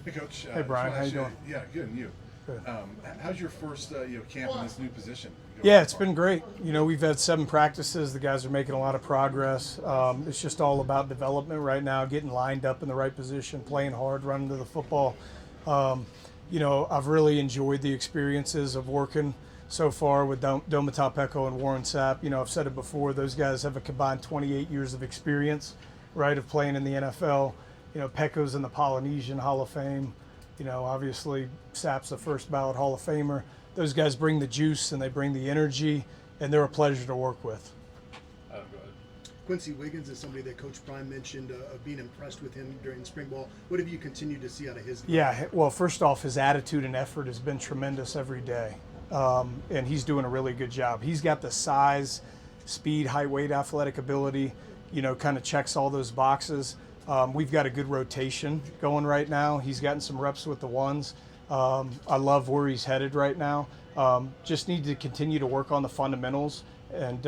Hey, Coach. Hey, Brian. How you doing? Yeah, good. And you? Good. How's your first camp in this new position? Yeah, it's been great. We've had 7 practices. The guys are making a lot of progress. It's just all about development right now, getting lined up in the right position, playing hard, running to the football. I've really enjoyed the experiences of working so far with Domata Peko and Warren Sapp. I've said it before, those guys have a combined 28 years of experience, right, of playing in the NFL. Peko's in the Polynesian Hall of Fame. Obviously Sapp's a first ballot Hall of Famer. Those guys bring the juice and they bring the energy, and they're a pleasure to work with. Go ahead. Quency Wiggins is somebody that Coach Prime mentioned of being impressed with him during spring ball. What have you continued to see out of his game? Yeah, well, first off, his attitude and effort has been tremendous every day, and he's doing a really good job. He's got the size, speed, height, weight, athletic ability, kind of checks all those boxes. We've got a good rotation going right now. He's gotten some reps with the ones. I love where he's headed right now. Just need to continue to work on the fundamentals and,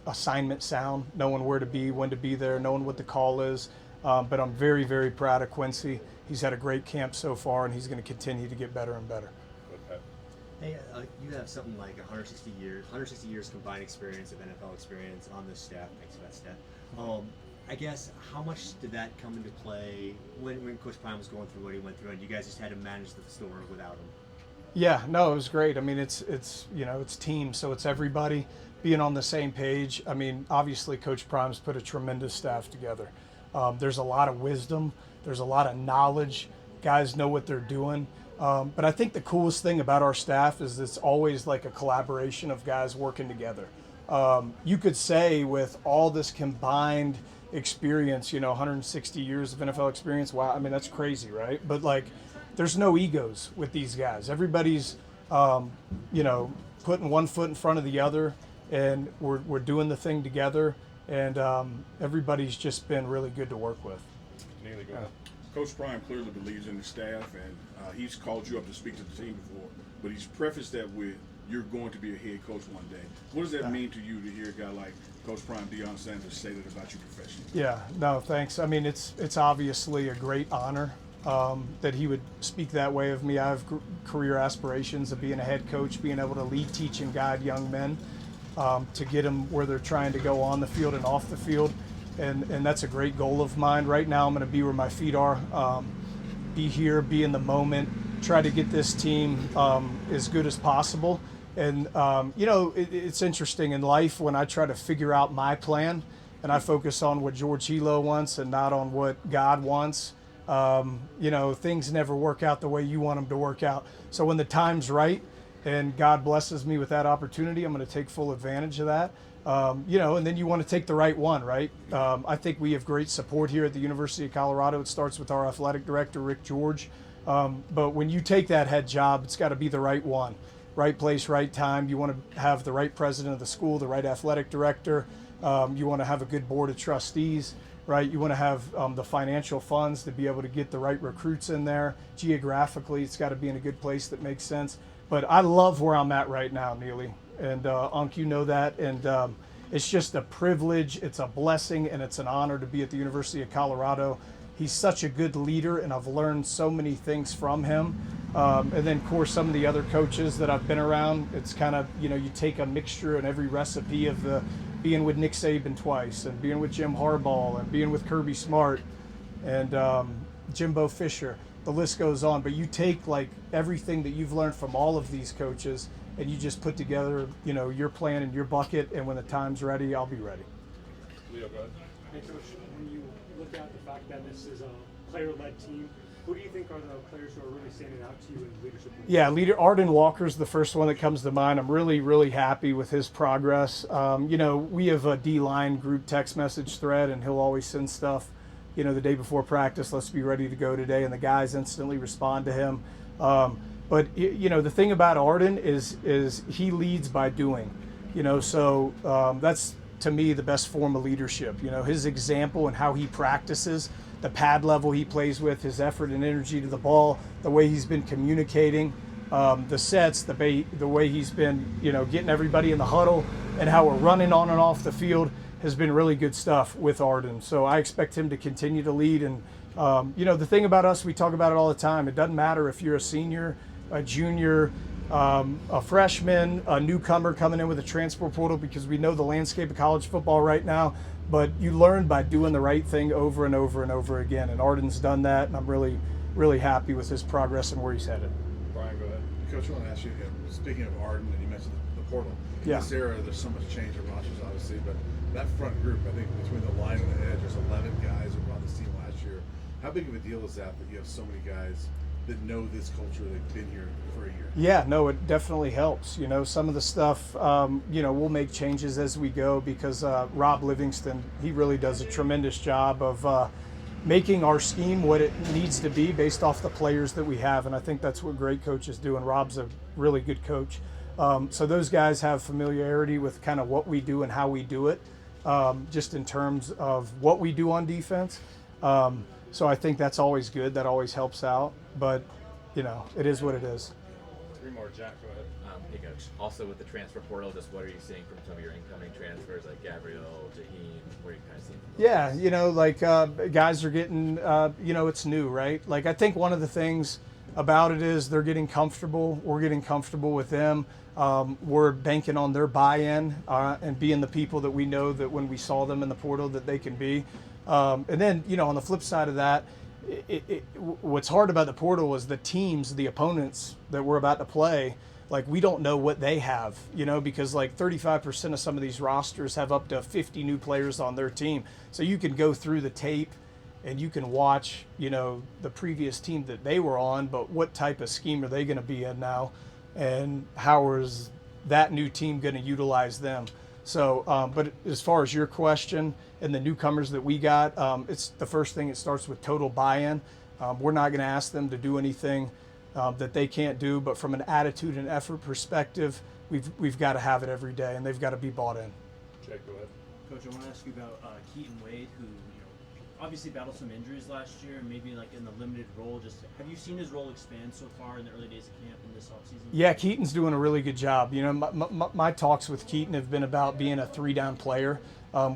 assignment sound, knowing where to be, when to be there, knowing what the call is. But I'm very, very proud of Quency. He's had a great camp so far, and he's going to continue to get better and better. Okay. Hey, you have something like 160 years combined experience of NFL experience on this staff. Thanks for that stat. I guess how much did that come into play when Coach Prime was going through what he went through, and you guys just had to manage the store without him? Yeah, no, it was great. I mean, it's team, so it's everybody being on the same page. I mean, obviously, Coach Prime's put a tremendous staff together. There's a lot of wisdom. There's a lot of knowledge. Guys know what they're doing. But I think the coolest thing about our staff is it's always like a collaboration of guys working together. You could say with all this combined experience, 160 years of NFL experience. Wow, I mean, that's crazy, right? But there's no egos with these guys. Everybody's, putting one foot in front of the other, and we're doing the thing together. And everybody's just been really good to work with. Nearly good. Coach Prime clearly believes in the staff, and he's called you up to speak to the team before, but he's prefaced that with you're going to be a head coach one day. What does that mean to you to hear a guy like Coach Prime, Deion Sanders, say that about you professionally? Yeah, no, thanks. I mean, it's obviously a great honor that he would speak that way of me. I have career aspirations of being a head coach, being able to lead, teach, and guide young men to get them where they're trying to go on the field and off the field. And that's a great goal of mine. Right now, I'm going to be where my feet are, be here, be in the moment, try to get this team as good as possible. And, it's interesting in life when I try to figure out my plan and I focus on what George Helow wants and not on what God wants. Things never work out the way you want them to work out. So when the time's right and God blesses me with that opportunity, I'm going to take full advantage of that. And then you want to take the right one, right? I think we have great support here at the University of Colorado. It starts with our athletic director, Rick George. But when you take that head job, it's got to be the right one. Right place, right time. You want to have the right president of the school, the right athletic director. You want to have a good board of trustees, right? You want to have the financial funds to be able to get the right recruits in there. Geographically, it's got to be in a good place that makes sense. But I love where I'm at right now, Neely. And Unc, you know that. And it's just a privilege, it's a blessing, and it's an honor to be at the University of Colorado. He's such a good leader, and I've learned so many things from him. And then, of course, some of the other coaches that I've been around, it's kind of, you take a mixture in every recipe of being with Nick Saban twice, and being with Jim Harbaugh, and being with Kirby Smart, and Jimbo Fisher. The list goes on. But you take, everything that you've learned from all of these coaches, and you just put together, your plan in your bucket, and when the time's ready, I'll be ready. Leo, go ahead. Hey, Coach, when you look at the fact that this is a player-led team, who do you think are the players who are really standing out to you in leadership? Yeah, Arden Walker's the first one that comes to mind. I'm really, really happy with his progress. We have a D-line group text message thread, and he'll always send stuff, the day before practice, let's be ready to go today, and the guys instantly respond to him. But the thing about Arden is he leads by doing, so that's, to me, the best form of leadership. His example and how he practices, the pad level he plays with, his effort and energy to the ball, the way he's been communicating, the sets, the way he's been, getting everybody in the huddle, and how we're running on and off the field has been really good stuff with Arden. So I expect him to continue to lead, and The thing about us, we talk about it all the time. It doesn't matter if you're a senior, a junior, a freshman, a newcomer coming in with a transfer portal, because we know the landscape of college football right now. But you learn by doing the right thing over and over and over again. And Arden's done that, and I'm really, really happy with his progress and where he's headed. Brian, go ahead. Coach, I want to ask you, speaking of Arden, and you mentioned the portal. In Yeah. this era, there's so much change in rosters, obviously, but that front group, I think between the line and the edge, there's 11 guys who were on this team last year. How big of a deal is that you have so many guys that know this culture, they've been here for a year? Yeah, no, it definitely helps. Some of the stuff, we'll make changes as we go, because Rob Livingston, he really does a tremendous job of making our scheme what it needs to be based off the players that we have. And I think that's what great coaches do, and Rob's a really good coach. So those guys have familiarity with kind of what we do and how we do it, just in terms of what we do on defense. So I think that's always good. That always helps out. But, it is what it is. Three more, Jack, go ahead. Hey, Coach. Also, with the transfer portal, just what are you seeing from some of your incoming transfers, like Gabriel, Jaheim? What are you kind of seeing? Yeah, guys are getting, it's new, right? Like, I think one of the things about it is they're getting comfortable. We're getting comfortable with them. We're banking on their buy-in and being the people that we know that when we saw them in the portal that they can be. And then, on the flip side of that, what's hard about the portal is the teams, the opponents that we're about to play, like, we don't know what they have, because like 35% of some of these rosters have up to 50 new players on their team. So you can go through the tape and you can watch, the previous team that they were on, but what type of scheme are they going to be in now? And how is that new team going to utilize them? So, but as far as your question and the newcomers that we got, it's the first thing. It starts with total buy-in. We're not going to ask them to do anything that they can't do, but from an attitude and effort perspective, we've got to have it every day, and they've got to be bought in. Jake, go ahead. Coach, I want to ask you about Keaton Wade, who obviously battled some injuries last year, and maybe like in the limited role. Just have you seen his role expand so far in the early days of camp in this offseason? Yeah, Keaton's doing a really good job. My talks with Keaton have been about being a three-down player.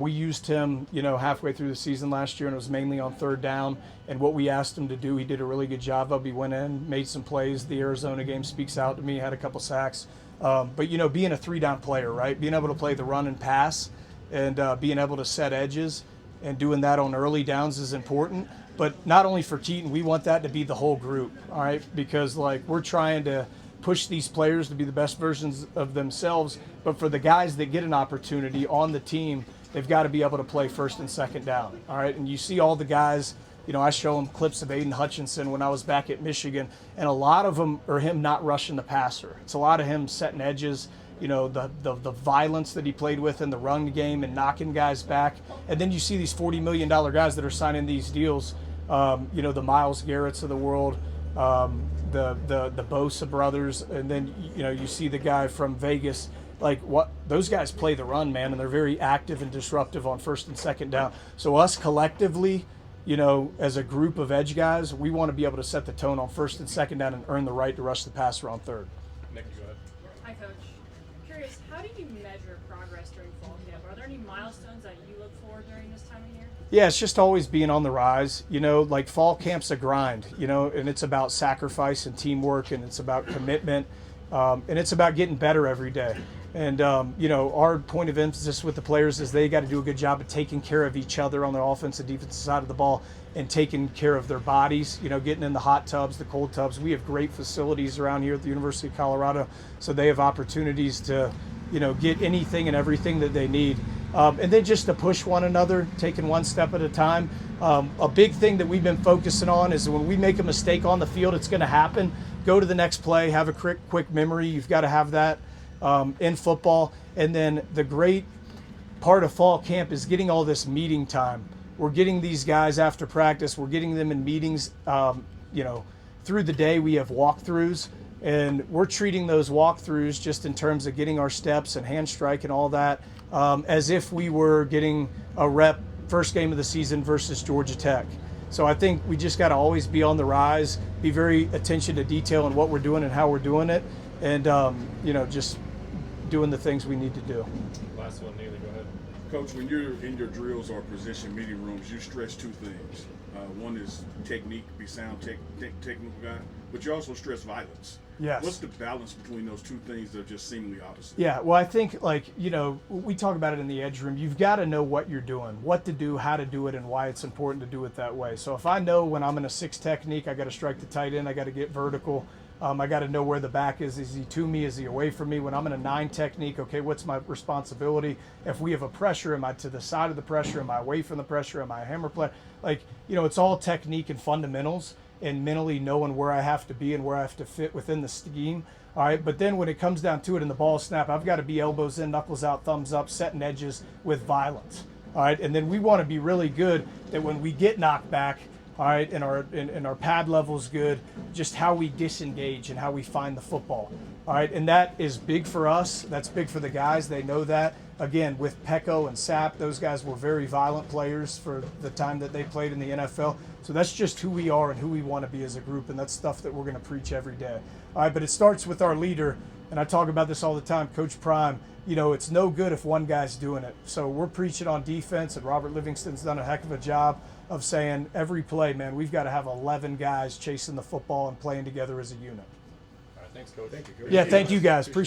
We used him, halfway through the season last year, and it was mainly on third down. And what we asked him to do, he did a really good job of. He went in, made some plays. The Arizona game speaks out to me. Had a couple sacks. But being a three-down player, right? Being able to play the run and pass, and being able to set edges, and doing that on early downs is important. But not only for Keaton, we want that to be the whole group, all right? Because we're trying to push these players to be the best versions of themselves. But for the guys that get an opportunity on the team, they've got to be able to play first and second down, all right? And you see all the guys, I show them clips of Aiden Hutchinson when I was back at Michigan, and a lot of them are him not rushing the passer. It's a lot of him setting edges, the violence that he played with in the run game and knocking guys back. And then you see these $40 million guys that are signing these deals, the Myles Garretts of the world, the Bosa brothers, and then, you see the guy from Vegas. Those guys play the run, man, and they're very active and disruptive on first and second down. So us collectively, as a group of edge guys, we want to be able to set the tone on first and second down and earn the right to rush the passer on third. Nick, go ahead. Hi, Coach. Curious, how do you measure progress during fall camp? Are there any milestones that you look for during this time of year? Yeah, it's just always being on the rise. Fall camp's a grind, and it's about sacrifice and teamwork, and it's about commitment, and it's about getting better every day. And, our point of emphasis with the players is they got to do a good job of taking care of each other on the offensive and defensive side of the ball, and taking care of their bodies, getting in the hot tubs, the cold tubs. We have great facilities around here at the University of Colorado, so they have opportunities to, get anything and everything that they need. And then just to push one another, taking one step at a time. A big thing that we've been focusing on is when we make a mistake on the field, it's going to happen. Go to the next play, have a quick memory. You've got to have that in football. And then the great part of fall camp is getting all this meeting time. We're getting these guys after practice. We're getting them in meetings, through the day. We have walkthroughs, and we're treating those walkthroughs just in terms of getting our steps and hand strike and all that, as if we were getting a rep first game of the season versus Georgia Tech. So I think we just got to always be on the rise, be very attention to detail in what we're doing and how we're doing it, and just doing the things we need to do. Last one, Neely, go ahead. Coach, when you're in your drills or position meeting rooms, you stress two things. One is technique, be sound technical guy, but you also stress violence. Yes. What's the balance between those two things that are just seemingly opposite? Yeah, well, I think, like, you know, we talk about it in the edge room. You've got to know what you're doing, what to do, how to do it, and why it's important to do it that way. So if I know when I'm in a 6 technique, I got to strike the tight end, I got to get vertical. I got to know where the back is. Is he to me? Is he away from me? When I'm in a 9 technique, okay, what's my responsibility? If we have a pressure, am I to the side of the pressure? Am I away from the pressure? Am I a hammer play? Like, you know, it's all technique and fundamentals and mentally knowing where I have to be and where I have to fit within the scheme. All right, but then when it comes down to it in the ball snap, I've got to be elbows in, knuckles out, thumbs up, setting edges with violence. All right, and then we want to be really good that when we get knocked back, all right, and our pad level's good, just how we disengage and how we find the football. All right, and that is big for us. That's big for the guys. They know that. Again, with Pecco and Sapp, those guys were very violent players for the time that they played in the NFL. So that's just who we are and who we want to be as a group, and that's stuff that we're going to preach every day. All right, but it starts with our leader, and I talk about this all the time, Coach Prime. You know, it's no good if one guy's doing it. So we're preaching on defense, and Robert Livingston's done a heck of a job of saying every play, man, we've got to have 11 guys chasing the football and playing together as a unit. All right, thanks, Coach. Thank you, Coach. Yeah, thank you guys. Appreciate